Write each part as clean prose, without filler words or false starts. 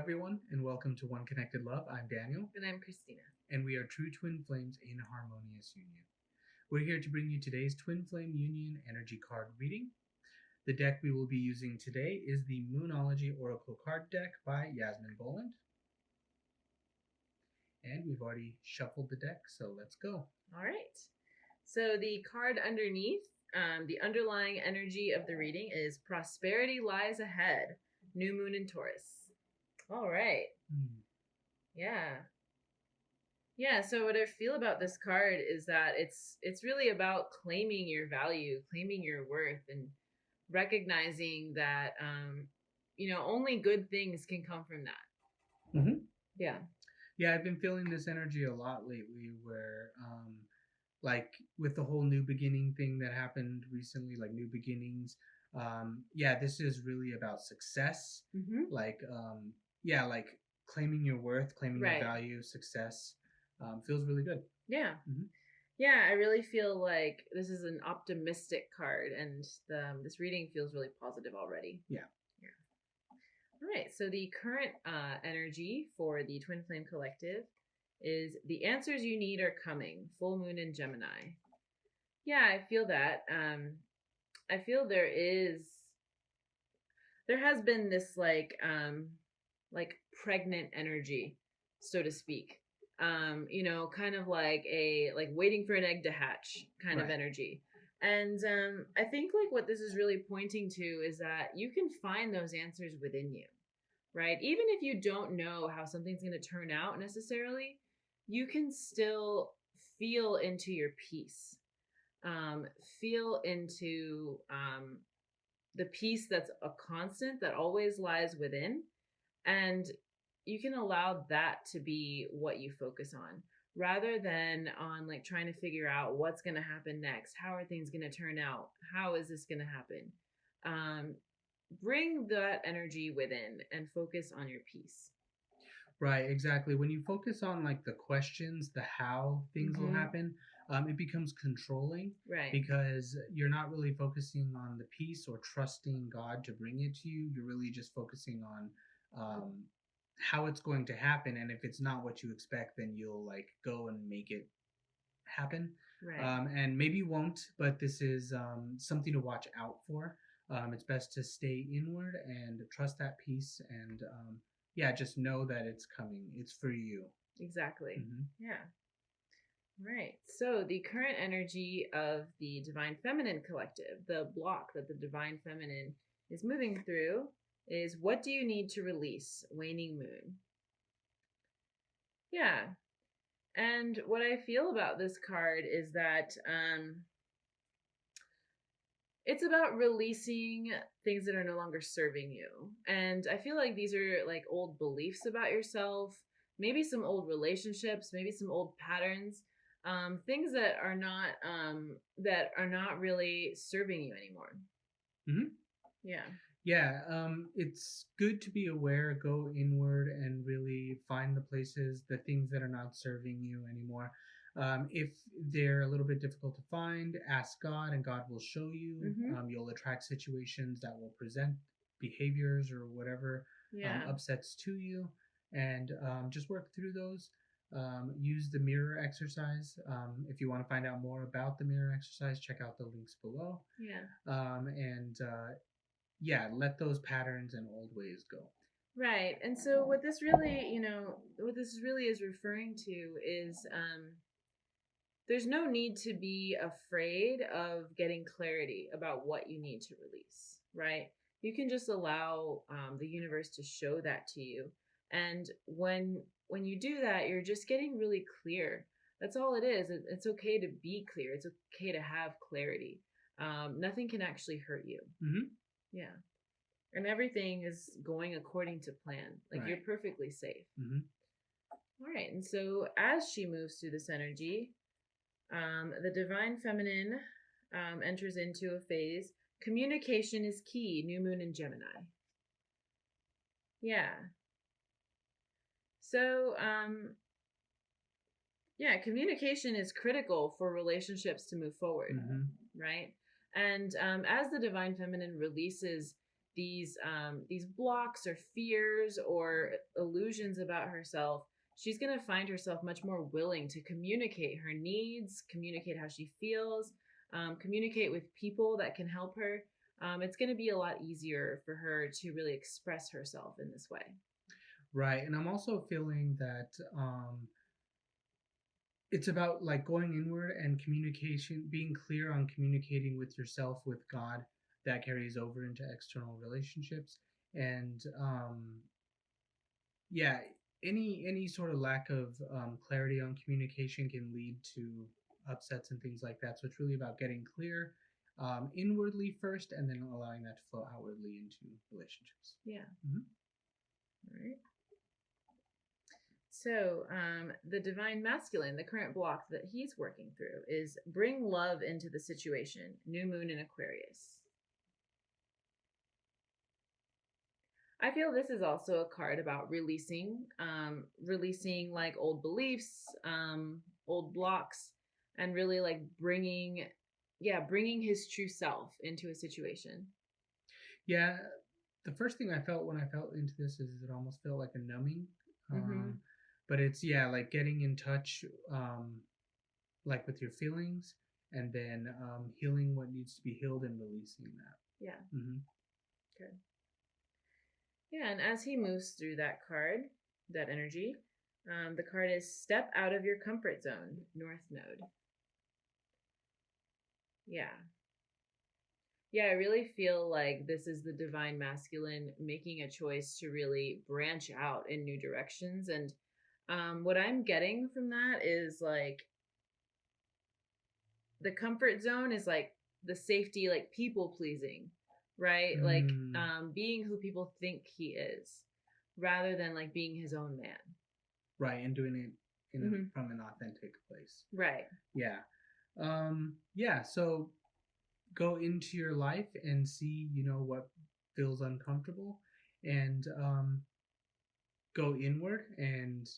everyone, and welcome to One Connected Love. I'm Daniel. And I'm Christina. And we are true twin flames in harmonious union. We're here to bring you today's Twin Flame Union energy card reading. The deck we will be using today is the Moonology Oracle card deck by Yasmin Boland. And we've already shuffled the deck, so let's go. All right. So the card underneath, the underlying energy of the reading is Prosperity Lies Ahead, New Moon in Taurus. All right. Yeah, so what I feel about this card is that it's really about claiming your value, claiming your worth, and recognizing that only good things can come from that. Mm-hmm. Yeah, I've been feeling this energy a lot lately where like with the whole new beginning thing that happened recently, like new beginnings, this is really about success. Mm-hmm. Like claiming your worth, claiming your value, success. Feels really good. Yeah. Mm-hmm. Yeah, I really feel like this is an optimistic card, and this reading feels really positive already. Yeah. All right, so the current energy for the Twin Flame Collective is the answers you need are coming, full moon in Gemini. Yeah, I feel that. I feel there has been this like pregnant energy, so to speak. Kind of like waiting for an egg to hatch kind of energy. And I think like what this is really pointing to is that you can find those answers within you, right? Even if you don't know how something's going to turn out necessarily, you can still feel into your peace, feel into the peace that's a constant that always lies within. And you can allow that to be what you focus on rather than on like trying to figure out what's going to happen next. How are things going to turn out? How is this going to happen? Bring that energy within and focus on your peace. Right, exactly. When you focus on like the questions, the how things will happen, it becomes controlling. Right. Because you're not really focusing on the peace or trusting God to bring it to you. You're really just focusing on how it's going to happen, and if it's not what you expect, then you'll like go and make it happen. Right. And maybe you won't, but this is something to watch out for. It's best to stay inward and trust that peace, and just know that it's coming. It's for you. Exactly. Mm-hmm. Yeah. Right. So the current energy of the Divine Feminine Collective, the block that the Divine Feminine is moving through, is what do you need to release? Waning Moon. Yeah. And what I feel about this card is that it's about releasing things that are no longer serving you. And I feel like these are like old beliefs about yourself, maybe some old relationships, maybe some old patterns, things that are not really serving you anymore. Mm-hmm. Yeah. Yeah, it's good to be aware, go inward, and really find the places, the things that are not serving you anymore. If they're a little bit difficult to find, ask God, and God will show you. Mm-hmm. You'll attract situations that will present behaviors or whatever upsets to you, and just work through those. Use the mirror exercise. If you want to find out more about the mirror exercise, check out the links below. Let those patterns and old ways go. Right. And so what this really is referring to is there's no need to be afraid of getting clarity about what you need to release, right? You can just allow the universe to show that to you. And when you do that, you're just getting really clear. That's all it is. It's okay to be clear. It's okay to have clarity. Nothing can actually hurt you. Mm-hmm. Yeah. And everything is going according to plan. Like you're perfectly safe. Mm-hmm. All right. And so as she moves through this energy, the Divine Feminine enters into a phase. Communication is key. New Moon in Gemini. Yeah. So, communication is critical for relationships to move forward, right? And as the Divine Feminine releases these blocks or fears or illusions about herself, she's going to find herself much more willing to communicate her needs, communicate how she feels, communicate with people that can help her. It's going to be a lot easier for her to really express herself in this way. Right. And I'm also feeling that it's about like going inward and communication, being clear on communicating with yourself, with God, that carries over into external relationships. And yeah, any sort of lack of clarity on communication can lead to upsets and things like that. So it's really about getting clear inwardly first, and then allowing that to flow outwardly into relationships. Yeah. Mm-hmm. All right. So, the divine masculine, the current block that he's working through is bring love into the situation, new moon in Aquarius. I feel this is also a card about releasing like old beliefs, old blocks, and really like bringing his true self into a situation. Yeah, the first thing I felt when I felt into this is it almost felt like a numbing. But it's like getting in touch, like with your feelings, and then healing what needs to be healed and releasing that. Yeah. Mm-hmm. Good. Yeah, and as he moves through that card, that energy, the card is step out of your comfort zone, North Node. Yeah. Yeah, I really feel like this is the divine masculine making a choice to really branch out in new directions. And what I'm getting from that is like the comfort zone is like the safety, like people pleasing, right? Like being who people think he is rather than like being his own man. Right, and doing it from an authentic place. Right. Yeah. So go into your life and see, what feels uncomfortable, and go inward and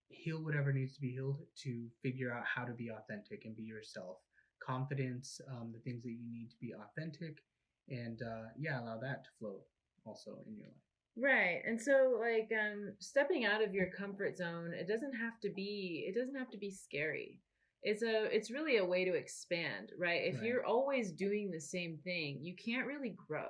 heal whatever needs to be healed to figure out how to be authentic and be yourself. Confidence, the things that you need to be authentic, and allow that to flow also in your life. Right. And so like stepping out of your comfort zone, it doesn't have to be scary. It's really a way to expand, right? If you're always doing the same thing, you can't really grow.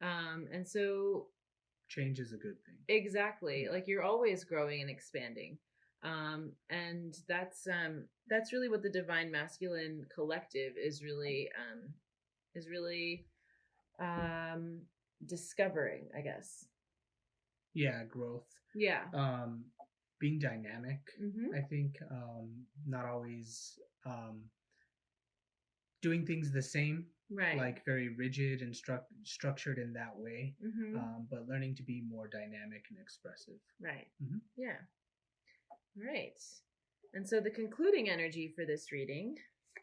And so change is a good thing. Exactly. Yeah. Like you're always growing and expanding. And that's really what the divine masculine collective is really discovering, I guess. Yeah, growth. Yeah. Being dynamic, I think, not always doing things the same, right? Like very rigid and structured in that way, but learning to be more dynamic and expressive. Right. Yeah. Right. And so the concluding energy for this reading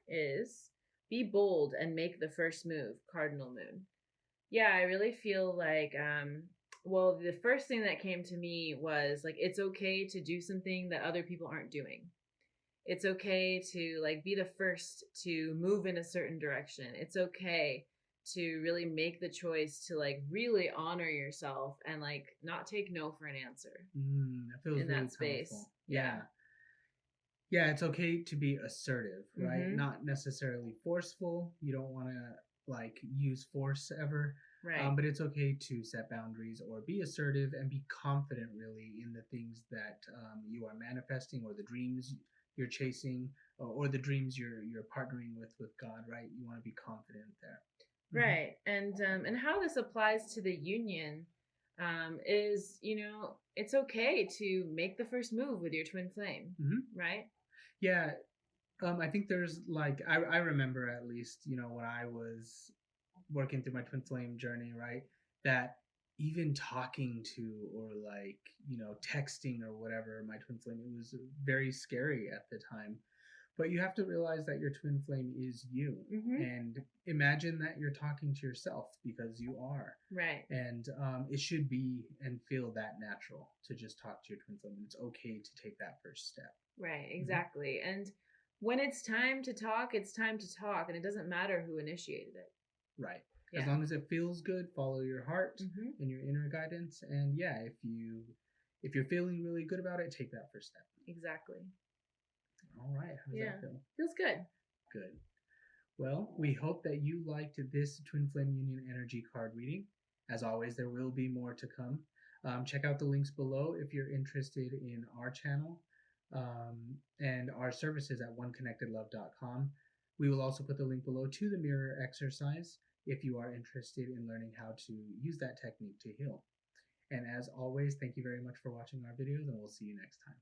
is be bold and make the first move, Cardinal Moon. Yeah, I really feel like well, the first thing that came to me was like it's okay to do something that other people aren't doing. It's okay to like be the first to move in a certain direction. It's okay to really make the choice to like really honor yourself and like not take no for an answer. That feels in really that space. Powerful. Yeah, it's okay to be assertive, right? Not necessarily forceful. You don't want to like use force ever. Right. But it's okay to set boundaries or be assertive and be confident really in the things that you are manifesting, or the dreams you're chasing, or the dreams you're partnering with God, right? You want to be confident there. Right. And how this applies to the union is, it's okay to make the first move with your twin flame, right? Yeah. I think there's like, I remember at least, when I was working through my twin flame journey, right, that even talking to or like, texting or whatever my twin flame, it was very scary at the time. But you have to realize that your twin flame is you, and imagine that you're talking to yourself, because you are. Right. And it should be and feel that natural to just talk to your twin flame. It's okay to take that first step. Right, exactly. And when it's time to talk, it's time to talk, and it doesn't matter who initiated it. Right. As long as it feels good, follow your heart and your inner guidance. And yeah, if you're feeling really good about it, take that first step. Exactly. All right. How does that feel? Feels good. Good. Well, we hope that you liked this Twin Flame Union energy card reading. As always, there will be more to come. Check out the links below if you're interested in our channel and our services at oneconnectedlove.com. We will also put the link below to the mirror exercise if you are interested in learning how to use that technique to heal. And as always, thank you very much for watching our videos, and we'll see you next time.